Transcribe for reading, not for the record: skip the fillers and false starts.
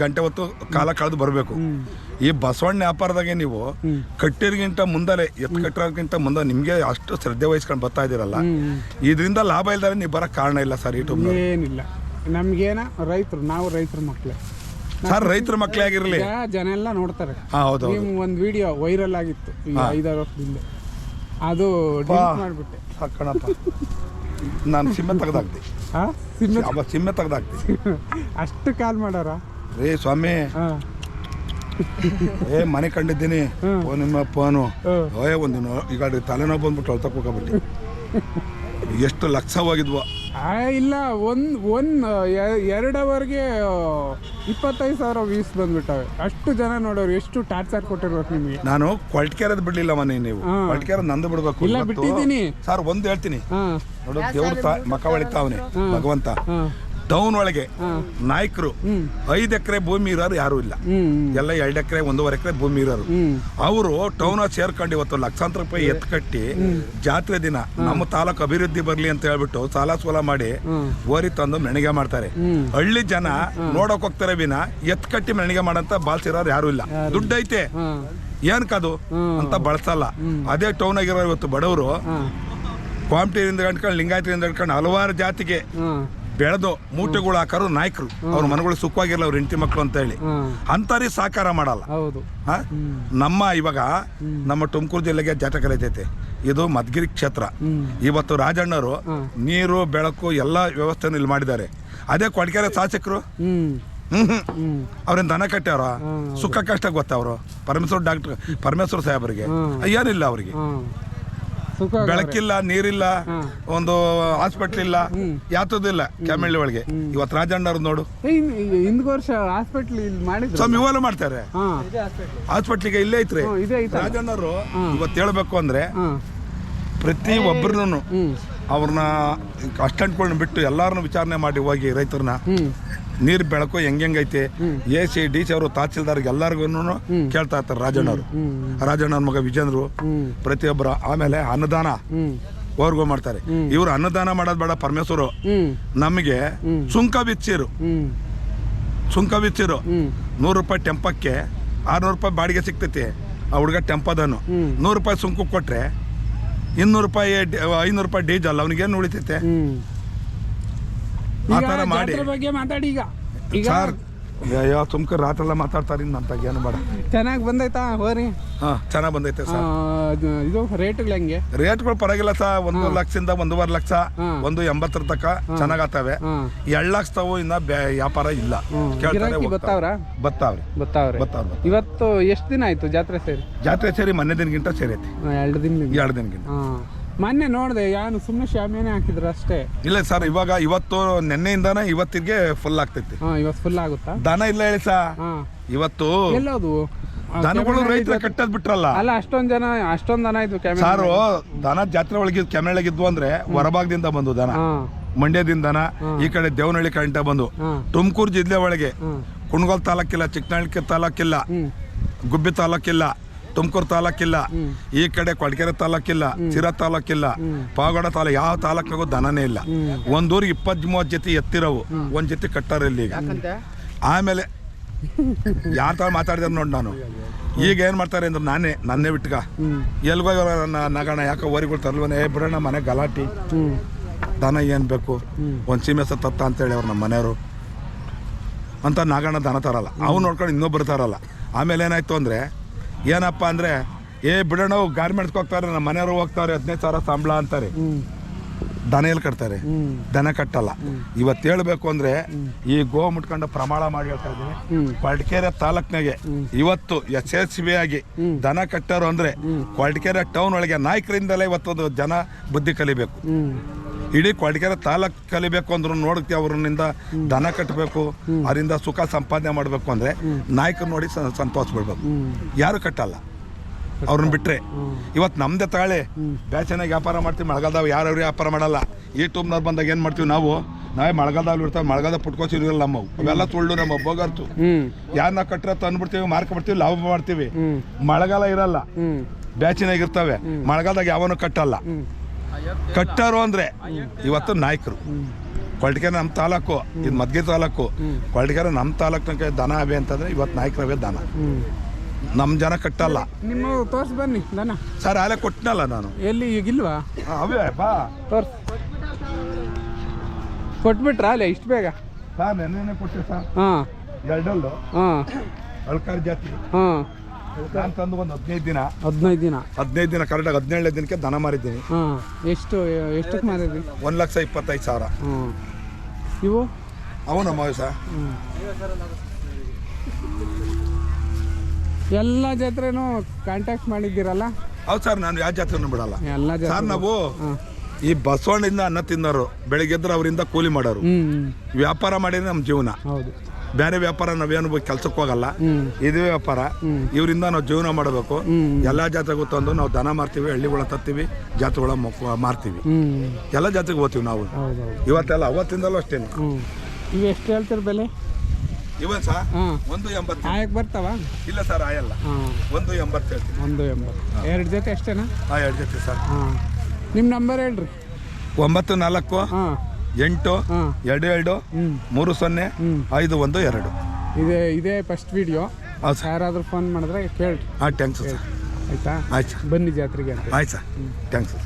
ಗಂಟೆ ಹೊತ್ತು ಕಾಲ ಕಳೆದು ಬರಬೇಕು. ಈ ಬಸವಣ್ಣ ವ್ಯಾಪಾರದಾಗೆ ನೀವು ಕಟ್ಟಿರಿಗಿಂತ ಮುಂದಲೇ ಎತ್ತು ಕಟ್ಟಿರೋದಕ್ಕಿಂತ ಮುಂದೆ ನಿಮಗೆ ಅಷ್ಟು ಶ್ರದ್ಧೆ ವಹಿಸ್ಕೊಂಡು ಬರ್ತಾ ಇದ್ದೀರಲ್ಲ, ಇದರಿಂದ ಲಾಭ ಇಲ್ದಾರೆ ನೀವು ಬರೋಕ್ಕೆ ಕಾರಣ ಇಲ್ಲ ಸರ್. ಯೂಟ್ಯೂಬ್ ಏನಿಲ್ಲ, ನಮ್ಗೇನ ರೈತರು, ನಾವು ರೈತರ ಮಕ್ಕಳೇ ಸರ್. ರೈತರ ಮಕ್ಕಳೇ ಆಗಿರಲಿ, ಜನ ಎಲ್ಲ ನೋಡ್ತಾರೆ. ಹೌದು, ಒಂದು ವಿಡಿಯೋ ವೈರಲ್ ಆಗಿತ್ತು ಈಗ 5-6 ವರ್ಷದಿಂದ, ಅದು ಡಿಲೀಟ್ ಮಾಡಿಬಿಟ್ಟೆ. ಕಣಪ್ಪ, ನಾನು ಸಿಮ್ಮೆ ತೆಗ್ದಾಕ್ತಿ, ಸಿಮ್ಮೆ ತೆಗ್ದಾಕ್ತಿ. ಅಷ್ಟು ಕಾಲ್ ಮಾಡೋರ ರೇ ಸ್ವಾಮಿ, ಮನೆ ಕಂಡಿದ್ದೀನಿ ನಿಮ್ಮ ಫೋನು ಒಂದು ಈಗ ತಲೆನೋವು ಬಂದ್ಬಿಟ್ಟು ಅಳ್ತಕ್ಕೆ ಹೋಗ್ಬಿಟ್ಟು ಎಷ್ಟು ಲಕ್ಷ ಹೋಗಿದ್ವು. ಇಲ್ಲ, ಒಂದು 2 ಅವರ್ಗೆ 25,000 ವ್ಯೂಸ್ ಬಂದ್ಬಿಟ್ಟವೆ. ಅಷ್ಟು ಜನ ನೋಡೋರು, ಎಷ್ಟು ಟಾರ್ಚರ್ ಕೊಟ್ಟಿರ್ಬೇಕು ನಿಮಗೆ. ನಾನು ಕೊಲ್ಟ್ಕೆರೆದ್ ಬಿಡ್ಲಿಲ್ಲ ಮನೆ, ನೀವು ಕೊಲ್ಟ್ಕೆರೆ ನಂದು ಬಿಡ್ಬೇಕು. ಇಲ್ಲ, ಬಿಟ್ಟಿದ್ದೀನಿ ಸರ್. ಒಂದು ಹೇಳ್ತೀನಿ ನೋಡು, ದೇವ್ರ ಮಕ ಹೊಳಿತಾವನೆ ಭಗವಂತ. ಟೌನ್ ಒಳಗೆ ನಾಯಕರು 5 ಎಕರೆ ಭೂಮಿ ಇರೋರು ಯಾರು ಇಲ್ಲ, ಎಲ್ಲ 2 ಎಕರೆ 1.5 ಎಕರೆ ಭೂಮಿ ಇರೋರು. ಅವರು ಟೌನ್ ಸೇರ್ಕೊಂಡು ಇವತ್ತು ಲಕ್ಷಾಂತರ ರೂಪಾಯಿ ಎತ್ತು ಕಟ್ಟಿ ಜಾತ್ರೆ ದಿನ ನಮ್ಮ ತಾಲೂಕು ಅಭಿವೃದ್ಧಿ ಬರ್ಲಿ ಅಂತ ಹೇಳ್ಬಿಟ್ಟು ಸಾಲ ಸೋಲ ಮಾಡಿ ಓರಿ ತಂದು ಮೆಣಿಗೆ ಮಾಡ್ತಾರೆ. ಹಳ್ಳಿ ಜನ ನೋಡಕ್ ಹೋಗ್ತಾರೆ ವಿನ ಎತ್ತು ಕಟ್ಟಿ ಮೆಣಿಗೆ ಮಾಡಂತ ಬಾಳ್ಸಿರೋರು ಯಾರು ಇಲ್ಲ. ದುಡ್ಡು ಐತೆ ಏನ್ಕದು ಅಂತ ಬಳಸಲ್ಲ. ಅದೇ ಟೌನ್ ಆಗಿರೋ ಇವತ್ತು ಬಡವರು ಕ್ವಾಮ್ಟಿಯಿಂದ ಗಂಟ್ಕೊಂಡು ಲಿಂಗಾಯತರಿಂದ ಗಂಟ್ಕೊಂಡು ಹಲವಾರು ಜಾತಿಗೆ ಬೆಳೆದು ಮೂಟೆಗಳು ಹಾಕೋರು ನಾಯಕರು. ಅವ್ರ ಮನೆಗಳು ಸುಖವಾಗಿರಲ್ಲ, ಅವ್ರ ಹೆಂಡತಿ ಮಕ್ಕಳು ಅಂತ ಹೇಳಿ ಅಂತಾರಿ ಸಾಕಾರ ಮಾಡಲ್ಲ. ನಮ್ಮ ಇವಾಗ ನಮ್ಮ ತುಮಕೂರು ಜಿಲ್ಲೆಗೆ ಜಾತ್ರೆ ಕರೀತೈತೆ. ಇದು ಮಧುಗಿರಿ ಕ್ಷೇತ್ರ. ಇವತ್ತು ರಾಜಣ್ಣವರು ನೀರು ಬೆಳಕು ಎಲ್ಲ ವ್ಯವಸ್ಥೆನೂ ಇಲ್ಲಿ ಮಾಡಿದ್ದಾರೆ. ಅದೇ ಕೊಡಗೆರೆ ಶಾಸಕರು ಅವ್ರೇನು ದನ ಕಟ್ಟ್ಯಾರ, ಸುಖ ಕಷ್ಟ ಗೊತ್ತವರು. ಪರಮೇಶ್ವರ್ ಸಾಹೇಬರಿಗೆ ಏನಿಲ್ಲ, ಅವ್ರಿಗೆ ಬೆಳಕಿಲ್ಲ, ನೀರಿಲ್ಲ, ಒಂದು ಹಾಸ್ಪಿಟ್ಲ್ ಇಲ್ಲ, ಯಾತದಿಲ್ಲ ಕ್ಯಾಮೆಳ್ಳಿ ಒಳಗೆ. ಇವತ್ತು ರಾಜಣ್ಣವ್ರು ನೋಡು, ಹಿಂದ್ ವರ್ಷ ಹಾಸ್ಪಿಟ್ಲ್ ಮಾಡಿದ್ರು, ಸ್ವಾಮಿ ಇವೆಲ್ಲ ಮಾಡ್ತಾರೆ. ಹಾಸ್ಪಿಟ್ಲಿಗೆ ಇಲ್ಲೇ ಐತ್ರಿ. ರಾಜಣ್ಣವರು ಇವತ್ತು ಹೇಳ್ಬೇಕು ಅಂದ್ರೆ ಪ್ರತಿ ಒಬ್ಬರನ್ನು ಅವ್ರನ್ನ ಅಸ್ಟೆಂಟ್ಗಳನ್ನ ಬಿಟ್ಟು ಎಲ್ಲಾರನ್ನು ವಿಚಾರಣೆ ಮಾಡಿ ಹೋಗಿ ರೈತರನ್ನ ನೀರು ಬೆಳಕು ಹೆಂಗೈತೆ AC DC ಅವರು ತಹಸೀಲ್ದಾರ್ಗೆ ಎಲ್ಲರಿಗೂ ಕೇಳ್ತಾ ಇರ್ತಾರೆ ರಾಜಣ್ಣವರು. ರಾಜಣ್ಣನ ಮಗ ವಿಜೇಂದ್ರು ಪ್ರತಿಯೊಬ್ಬರು. ಆಮೇಲೆ ಅನ್ನದಾನ ಅವ್ರಿಗೂ ಮಾಡ್ತಾರೆ. ಇವ್ರು ಅನ್ನದಾನ ಮಾಡೋದು ಬೇಡ, ಪರಮೇಶ್ವರು ನಮಗೆ ಸುಂಕ ಬಿಚ್ಚಿರು 100 ರೂಪಾಯಿ ಟೆಂಪಕ್ಕೆ 600 ರೂಪಾಯಿ ಬಾಡಿಗೆ ಸಿಗ್ತೈತಿ. ಆ ಹುಡುಗ ಟೆಂಪದನು 100 ರೂಪಾಯಿ ಸುಂಕ ಕೊಟ್ರೆ 200 ರೂಪಾಯಿ 500 ರೂಪಾಯಿ ಡೀಸೆಲ್ ಅವನಿಗೇನು ಉಳಿತೈತೆ. ಆ ಥರ ಮಾಡಿ ಮಾತಾಡಿ. ಈಗ ಸರ್ ಸುಮ್ಕ ರಾತ್ರೆಲ್ಲ ಮಾತಾಡ್ತಾರೆ ಅಂತ ಏನು ಬೇಡ. ಚೆನ್ನಾಗಿ ಬಂದೈತಾ ಹೋರಿ? ಚೆನ್ನಾಗಿ ಬಂದೈತೆ ಸರ್. ಇದು ರೇಟ್ಗಳು ಹೆಂಗೆ? ರೇಟ್ಗಳು ಪರವಾಗಿಲ್ಲ ಸರ್. 1 ಲಕ್ಷದಿಂದ 1.5 ಲಕ್ಷ 1.80 ತನಕ ಚೆನ್ನಾಗತ್ತವೆ. 2 ಲಕ್ಷ ತಾವು ಇನ್ನ ವ್ಯಾಪಾರ ಇಲ್ಲ. ಬರ್ತಾವ್ರೆ. ಇವತ್ತು ಎಷ್ಟು ದಿನ ಆಯ್ತು ಜಾತ್ರೆ ಸೇರಿ? ಜಾತ್ರೆ ಸೇರಿ ಮೊನ್ನೆ ದಿನಗಿಂತ ಸೇರೈತಿ. 2 ದಿನಗಿಂತ. ಮೊನ್ನೆ ನೋಡಿದೆ, ಯಾನು ಸುಮ್ಮನೆ ಶಾಮಿಯಾನೆ ಹಾಕಿದ್ರು ಅಷ್ಟೇ. ಇಲ್ಲ ಸರ್, ಇವತ್ತು ನೆನ್ನೆಯಿಂದಾನ ಇವತ್ತಿಗೆ ಫುಲ್ ಆಗ್ತೈತಿ. ಇವತ್ತು ಫುಲ್ ಆಗುತ್ತಾ? ದನ ಇಲ್ಲ ಹೇಳಿ ಸಾ. ಇವತ್ತು ಎಲ್ಲದು ದನಗಳು ರೈತರ ಕಟ್ಟದ್ ಬಿಟ್ರಲ್ಲ. ಅಲ್ಲ, ಅಷ್ಟೊಂದ್ ದನ ಇದ್ವು ಸಾರು. ದನ ಜಾತ್ರೆ ಒಳಗೆ ಕೆಮೆಳಗಿದ್ವು ಅಂದ್ರೆ ಹೊರಭಾಗದಿಂದ ಬಂದು ದನ, ಮಂಡ್ಯದಿಂದ ದನ, ಈ ಕಡೆ ದೇವನಹಳ್ಳಿ ಕಡೆಂಟ ಬಂದು. ತುಮಕೂರು ಜಿಲ್ಲೆ ಒಳಗೆ ಕುಣಗೋಲ್ ತಾಲೂಕಿಲ್ಲ, ಚಿಕ್ಕನಹಳ್ಳಿ ತಾಲೂಕಿಲ್ಲ, ಗುಬ್ಬಿ ತಾಲೂಕಿಲ್ಲ, ತುಮಕೂರು ತಾಲೂಕಿಲ್ಲ, ಈ ಕಡೆ ಕೊಡಗೆರೆ ತಾಲೂಕಿಲ್ಲ, ಸಿರಾ ತಾಲೂಕಿಲ್ಲ, ಪಾವಗಡ ತಾಲೂಕು, ಯಾವ ತಾಲೂಕಿಗೂ ದನನೇ ಇಲ್ಲ. ಒಂದೂರಿಗೆ 20-30 ಜೊತೆ ಎತ್ತಿರವು, ಒಂದ್ ಜೊತೆ ಕಟ್ಟಾರಿಲ್ಲ ಈಗ. ಆಮೇಲೆ ಯಾರ ತರ ಮಾತಾಡಿದಾರೆ ನೋಡಿ. ನಾನು ಈಗ ಏನ್ ಮಾಡ್ತಾರೆ ಅಂದ್ರೆ ನನ್ನೇ ಬಿಟ್ಗ ಎಲ್ಗೋ ನಗಣ ಯಾಕೆ ಓರಿಗಳು ತರ್ಲ್ವನೇ ಬಿಡೋಣ ಮನೆ ಗಲಾಟಿ. ದನ ಏನ್ ಬೇಕು, ಒಂದ್ ಸೀಮೆಸ ತತ್ತ ಅಂತೇಳಿ ಅವ್ರು ನಮ್ಮ ಮನೆಯವರು ಅಂತ ನಾಗಣ್ಣ ದನ ತರಲ್ಲ. ಅವ್ನು ನೋಡ್ಕೊಂಡು ಇನ್ನೊಬ್ಬರು ತರಲ್ಲ. ಆಮೇಲೆ ಏನಾಯ್ತು ಅಂದ್ರೆ ಏನಪ್ಪ ಅಂದ್ರೆ ಬಿಡೋಣ ಗಾರ್ಮೆಂಟ್ಸ್ಗೆ ಹೋಗ್ತಾರೆ, ನಮ್ಮ ಮನೆಯವರು ಹೋಗ್ತಾರೆ, 15,000 ಸಂಬಳ ಅಂತಾರೆ. ದನ ಎಲ್ಲಿ ಕಟ್ತಾರೆ? ದನ ಕಟ್ಟಲ್ಲ. ಇವತ್ತು ಹೇಳ್ಬೇಕು ಅಂದ್ರೆ ಈ ಗೋ ಮುಟ್ಕೊಂಡು ಪ್ರಮಾಣ ಮಾಡಿ ಹೇಳ್ತಾ ಇದ್ದೀನಿ, ಕೊರಟಗೆರೆ ತಾಲೂಕ್ನಾಗೆ ಇವತ್ತು SSB ಆಗಿ ದನ ಕಟ್ಟೋರು ಅಂದ್ರೆ ಕೊರಟಗೆರೆ ಟೌನ್ ಒಳಗೆ ನಾಯಕರಿಂದಲೇ ಇವತ್ತೊಂದು ಜನ ಬುದ್ಧಿ ಕಲಿಬೇಕು. ಇಡೀ ಕೊರಟಗೆರೆ ತಾಲೂಕ್ ಕಲಿಬೇಕು ಅಂದ್ರು ನೋಡ್ತೀವಿ. ಅವ್ರನ್ನಿಂದ ದನ ಕಟ್ಟಬೇಕು, ಅವರಿಂದ ಸುಖ ಸಂಪಾದನೆ ಮಾಡಬೇಕು ಅಂದ್ರೆ ನಾಯಕರು ನೋಡಿ ಸಂತೋಷ ಬಿಡ್ಬೇಕು. ಯಾರು ಕಟ್ಟಲ್ಲ ಅವ್ರನ್ನ ಬಿಟ್ರೆ. ಇವತ್ತು ನಮ್ದೇ ತಾಳೆ ಬ್ಯಾಚನಾಗ ವ್ಯಾಪಾರ ಮಾಡ್ತೀವಿ, ಮಳೆಗಾಲದಾಗ ಯಾರವ್ರು ವ್ಯಾಪಾರ ಮಾಡಲ್ಲ. ಯೂಟ್ಯೂಬ್ನವ್ರು ಬಂದಾಗ ಏನು ಮಾಡ್ತೀವಿ ನಾವೇ ಮಳೆಗಾಲದಲ್ಲಿ ಇರ್ತಾವೆ, ಮಳೆಗಾಲದ ಪುಟ್ಕೋಸಿರಲ್ಲ ನಮ್ಮವು, ಅವೆಲ್ಲ ಸುಳ್ಳು. ನಮ್ಮ ಬೋಗರ್ತು ಯಾರನ್ನ ಕಟ್ಟರೆ ತಂದ್ಬಿಡ್ತೀವಿ, ಮಾರ್ಕೊಂಡ್ಬಿಡ್ತೀವಿ, ಲಾಭ ಮಾಡ್ತೀವಿ. ಮಳೆಗಾಲ ಇರಲ್ಲ, ಬ್ಯಾಚಿನಾಗ ಇರ್ತವೆ, ಮಳೆಗಾಲದಾಗ ಯಾವನು ಕಟ್ಟಲ್ಲ. ಕಟ್ಟಾರು ಅಂದ್ರೆ ಇವತ್ತು ನಾಯಕರು. ಕೊರಟಗೆರೆ ನಮ್ಮ ತಾಲೂಕು, ಇದು ಮದ್ಗೆ ತಾಲೂಕು. ಕೊರಟಗೆರೆ ನಮ್ಮ ತಾಲೂಕಿನ ದನ ಅವೆ ಅಂತಂದ್ರೆ ಇವತ್ತು ನಾಯಕರವೇ ದನ. ನಮ್ಮ ಜನ ಕಟ್ಟಲ್ಲ. ನಿಮ್ಮ ತೋರ್ಸ್ ಬನ್ನಿ ದನ. ಸರ್ ಅಲ್ಲೇ ಕೊಟ್ಟನಲ್ಲ ನಾನು. ಎಲ್ಲಿ ಈಗಿಲ್ವಾ? ಅವೇ ಬಾ ತೋರ್ಸ್. ಕೊಟ್ಬಿಟ್ರಾ ಅಲ್ಲೇ ಇಷ್ಟು ಬೇಗ? ಸರ್ ನೆನ್ನೆ ಕೊಟ್ಟೆ ಸರ್. ಹಾಂ, ಎರಡಲ್ಲು ಹಾಂ, ಅಳ್ಕಾರ್ ಜಾತಿ. ಹಾಂ, ನಾನು ತಂದು ಒಂದು 15 ದಿನ 15 ದಿನ ಕರೆಕ್ಟಾಗಿ 17ನೇ ದಿನಕ್ಕೆ ದನ ಮಾರಿದ್ದೀನಿ. ಹಾಂ. ಎಷ್ಟಕ್ಕೆ ಮಾರಿದ್ರಿ? 1,25,000. ಹ್ಞೂ. ಇವು ಅವು ನಮ್ಮವೆ ಸರ್. ಎಲ್ಲ ಜಾತ್ರೆನೂ ಕಾಂಟ್ಯಾಕ್ಟ್ ಮಾಡಿದ್ದೀರಲ್ಲ? ಹೌದು ಸರ್, ನಾನು ಯಾವ ಜಾತ್ರೆನೂ ಬಿಡಲ್ಲ ಎಲ್ಲ ಸರ್. ಜಾತ್ರೆ ನಾವು ಈ ಬಸವಣ್ಣಿಂದ ಅನ್ನ ತಿನ್ನೋರು, ಬೆಳಿಗ್ಗೆ ಎದ್ರೆ ಅವರಿಂದ ಕೂಲಿ ಮಾಡೋರು. ವ್ಯಾಪಾರ ಮಾಡಿದ್ರೆ ನಮ್ಮ ಜೀವನ. ಹೌದು. ಬೇರೆ ವ್ಯಾಪಾರ ನಾವೇನು ಕೆಲ್ಸಕ್ಕೆ ಹೋಗಲ್ಲ, ಇದೇ ವ್ಯಾಪಾರ. ಇವರಿಂದ ನಾವು ಜೀವನ ಮಾಡಬೇಕು. ಎಲ್ಲ ಜಾತ್ರೆಗೂ ತಂದು ನಾವು ದನ ಮಾರ್ತೀವಿ, ಹಳ್ಳಿಗಳ ತತ್ತೀವಿ, ಜಾತ್ರೆಗಳ ಮಾರ್ತೀವಿ. ಎಲ್ಲ ಜಾತ್ರೆಗೆ ಹೋಗ್ತೀವಿ ನಾವು. ಇವತ್ತೆಲ್ಲ ಅವತ್ತಿಂದಲೂ ಅಷ್ಟೇ. ಇವು ಎಷ್ಟು ಹೇಳ್ತೀರ ಬೆಲೆ? ಇವನ್ ಸರ್ 1,80. ಆಯಕ್ಕೆ ಬರ್ತಾವ? ಇಲ್ಲ ಸರ್, ಆಯಲ್ಲ. 1,80 ಹೇಳ್ತೀನಿ. 1,80. 2 ಜೊತೆ ಅಷ್ಟೇನಾ? 2 ಜೊತೆ ಸರ್. ಹಾಂ. ನಿಮ್ಮ ನಂಬರ್ ಹೇಳ್ರಿ. 94 ಹಾಂ 8 22 30 512. ಇದೇ ಫಸ್ಟ್ ವಿಡಿಯೋ. ಹೌದು ಸರ್. ಯಾರಾದರೂ ಫೋನ್ ಮಾಡಿದ್ರೆ ಕೇಳ್ರಿ. Thanks sir. ಆಯ್ತಾ? ಆಯ್ತು ಸರ್. ಬನ್ನಿ ಜಾತ್ರೆಗೆ ಅಂತ. ಆಯ್ತು ಸರ್, ಥ್ಯಾಂಕ್ಸ್ ಸರ್.